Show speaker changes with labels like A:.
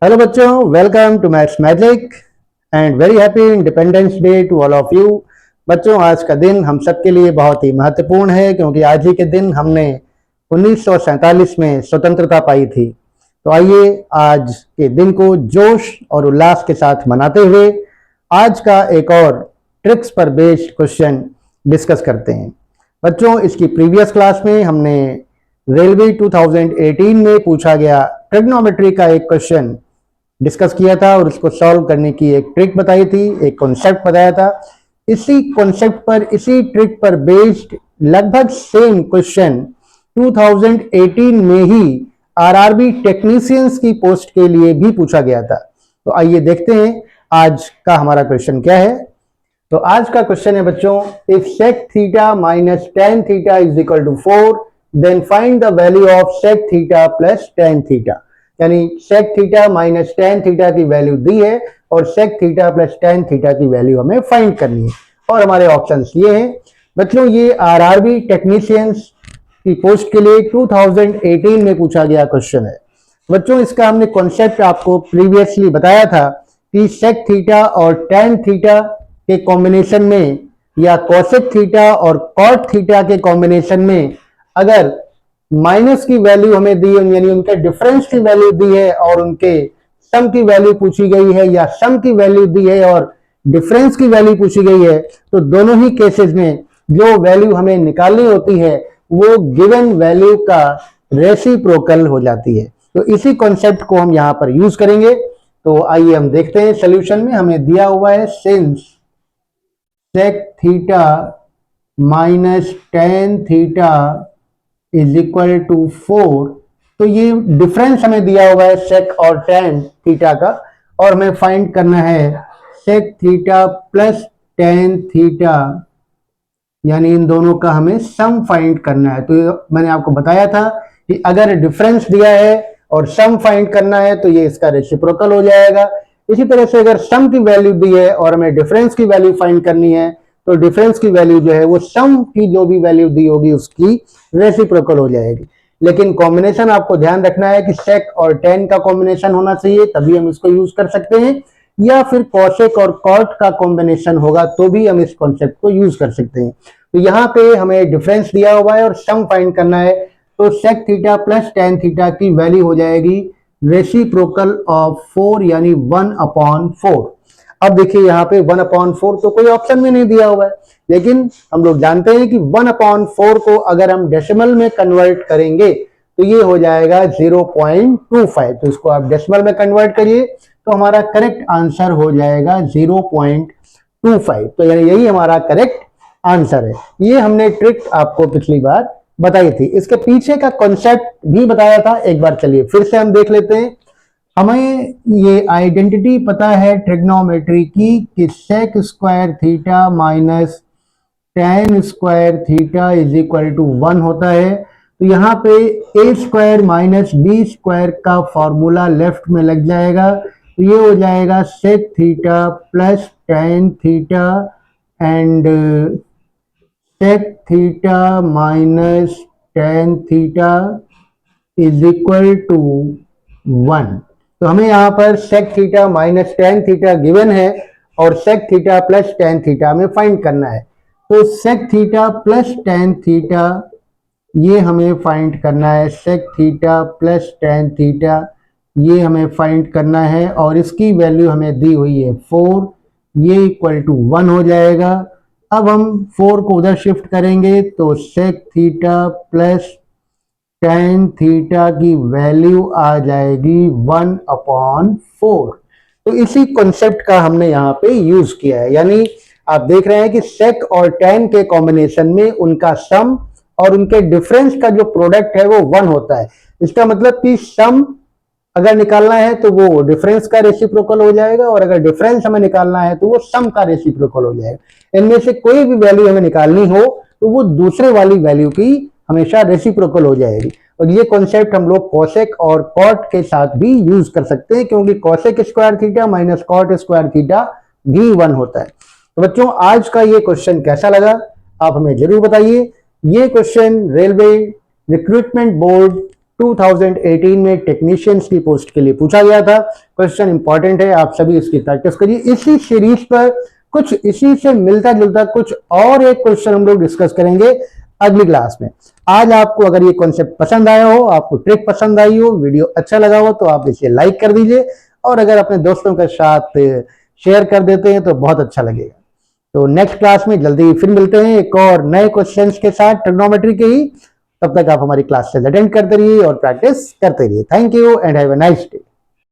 A: Hello बच्चों, welcome to maths magic and very happy independence day to all of you. बच्चों, आज का दिन हम सबके लिए बहुत ही महत्वपूर्ण है क्योंकि आज ही के दिन हमने 1947 में स्वतंत्रता पाई थी। तो आइए आज के दिन को जोश और उल्लास के साथ मनाते हुए आज का एक और ट्रिक्स पर बेस्ड क्वेश्चन डिस्कस करते हैं। बच्चों, इसकी प्रीवियस क्लास में हमने रेलवे 2018 में पूछा गया ट्रिग्नोमेट्री का एक क्वेश्चन डिस्कस किया था और उसको सॉल्व करने की एक ट्रिक बताई थी, एक कॉन्सेप्ट बताया था। इसी कॉन्सेप्ट पर, इसी ट्रिक पर बेस्ड लगभग सेम क्वेश्चन 2018 में ही आरआरबी टेक्नीशियंस की पोस्ट के लिए भी पूछा गया था। तो आइए देखते हैं आज का हमारा क्वेश्चन क्या है। तो आज का क्वेश्चन है बच्चों, if sec theta minus tan theta is equal to 4 then find the value of sec theta plus tan theta. यानी sec theta minus tan theta की वैल्यू दी है और sec theta plus tan theta की value हमें find करनी है। और हमारे ऑप्शंस ये हैं बच्चों, ये आरआरबी टेक्नीशियंस की पोस्ट के लिए 2018 में पूछा गया क्वेश्चन है। बच्चों, इसका हमने कॉन्सेप्ट आपको प्रीवियसली बताया था कि सेक थीटा और टेन थीटा के कॉम्बिनेशन में या कोसेक थीटा और कॉट थीटा के कॉम्बिनेशन में अगर माइनस की वैल्यू हमें दी, यानी उनके डिफरेंस की वैल्यू दी है और उनके सम की वैल्यू पूछी गई है, या सम की वैल्यू दी है और डिफरेंस की वैल्यू पूछी गई है, तो दोनों ही केसेस में जो वैल्यू हमें निकालनी होती है वो गिवन वैल्यू का रेसिप्रोकल हो जाती है। तो इसी कॉन्सेप्ट को हम यहां पर यूज करेंगे। तो आइए हम देखते हैं सोल्यूशन में हमें दिया हुआ है since sec theta minus tan theta is equal to 4। तो ये डिफरेंस हमें दिया हुआ है सेक और टेन थीटा का, और हमें फाइंड करना है sec theta plus tan theta, यानी इन दोनों का हमें सम फाइंड करना है। तो मैंने आपको बताया था कि अगर डिफरेंस दिया है और सम फाइंड करना है तो ये इसका रेसिप्रोकल हो जाएगा। इसी तरह से अगर सम की वैल्यू दी है और हमें डिफरेंस की वैल्यू फाइंड करनी है तो डिफरेंस की वैल्यू जो है वो सम की जो भी वैल्यू दी होगी उसकी रेसिप्रोकल हो जाएगी। लेकिन कॉम्बिनेशन आपको ध्यान रखना है कि सेक और टेन का कॉम्बिनेशन होना चाहिए, तभी हम इसको यूज कर सकते हैं, या फिर कॉसेक और कॉट का कॉम्बिनेशन होगा तो भी हम इस कॉन्सेप्ट को यूज कर सकते हैं। तो यहाँ पे हमें डिफरेंस दिया हुआ है और सम फाइंड करना है, तो sec theta plus tan theta की वैल्यू हो जाएगी रेसिप्रोकल ऑफ 4, यानी 1/4। अब देखिए यहाँ पे 1/4 तो कोई ऑप्शन में नहीं दिया हुआ है, लेकिन हम लोग जानते हैं कि 1/4 को अगर हम डेसिमल में कन्वर्ट करेंगे तो ये हो जाएगा 0.25। तो इसको आप डेसिमल में कन्वर्ट करिए तो हमारा करेक्ट आंसर हो जाएगा 0.25। तो यानी यही हमारा करेक्ट आंसर है। ये हमने ट्रिक आपको पिछली बार बताई थी, इसके पीछे का कॉन्सेप्ट भी बताया था। एक बार चलिए फिर से हम देख लेते हैं। हमें ये आइडेंटिटी पता है ट्रिग्नोमेट्री की कि sec square theta minus tan square theta is equal to 1 होता है। तो यहाँ पे A square minus B square का फॉर्मूला लेफ्ट में लग जाएगा, तो ये हो जाएगा sec theta plus tan theta and sec theta minus tan theta is equal to 1। तो हमें यहाँ पर sec theta minus tan theta given है और sec theta plus tan theta हमें फाइंड करना है। तो sec theta plus tan theta ये हमें फाइंड करना है, sec theta plus tan theta ये हमें फाइंड करना है, और इसकी वैल्यू हमें दी हुई है 4, ये इक्वल टू 1 हो जाएगा। अब हम 4 को उधर शिफ्ट करेंगे तो sec theta plus tan theta की वैल्यू आ जाएगी 1/4। तो इसी कॉन्सेप्ट का हमने यहाँ पे यूज किया है, यानी आप देख रहे हैं कि सेक और टेन के कॉम्बिनेशन में उनका सम और उनके डिफरेंस का जो प्रोडक्ट है वो 1 होता है। इसका मतलब कि सम अगर निकालना है तो वो डिफरेंस का रेसिप्रोकल हो जाएगा, और अगर डिफरेंस हमें निकालना है तो वो सम का रेसिप्रोकल हो जाएगा। इनमें से कोई भी वैल्यू हमें निकालनी हो तो वो दूसरे वाली वैल्यू की हमेशा रेसिप्रोकल हो जाएगी। और ये कॉन्सेप्ट हम लोग कॉसेक और कॉट के साथ भी यूज कर सकते हैं, क्योंकि cosec square theta minus cot square theta भी 1 होता है। तो बच्चों, आज का ये क्वेश्चन कैसा लगा आप हमें जरूर बताइए। ये क्वेश्चन रेलवे रिक्रूटमेंट बोर्ड 2018 में टेक्नीशियंस की पोस्ट के लिए पूछा गया था। क्वेश्चन इंपॉर्टेंट है, आप सभी इसकी प्रैक्टिस करिए। इसी सीरीज पर कुछ इसी से मिलता जुलता कुछ और एक क्वेश्चन हम लोग डिस्कस करेंगे अगली क्लास में। आज आपको अगर ये कॉन्सेप्ट पसंद आया हो, आपको ट्रिक पसंद आई हो, वीडियो अच्छा लगा हो, तो आप इसे लाइक कर दीजिए और अगर अपने दोस्तों के साथ शेयर कर देते हैं तो बहुत अच्छा लगेगा। तो नेक्स्ट क्लास में जल्दी फिर मिलते हैं एक और नए क्वेश्चंस के साथ ट्रिग्नोमेट्री के ही। तब तक आप हमारी क्लासेस अटेंड करते रहिए और प्रैक्टिस करते रहिए। Thank you and have a nice day.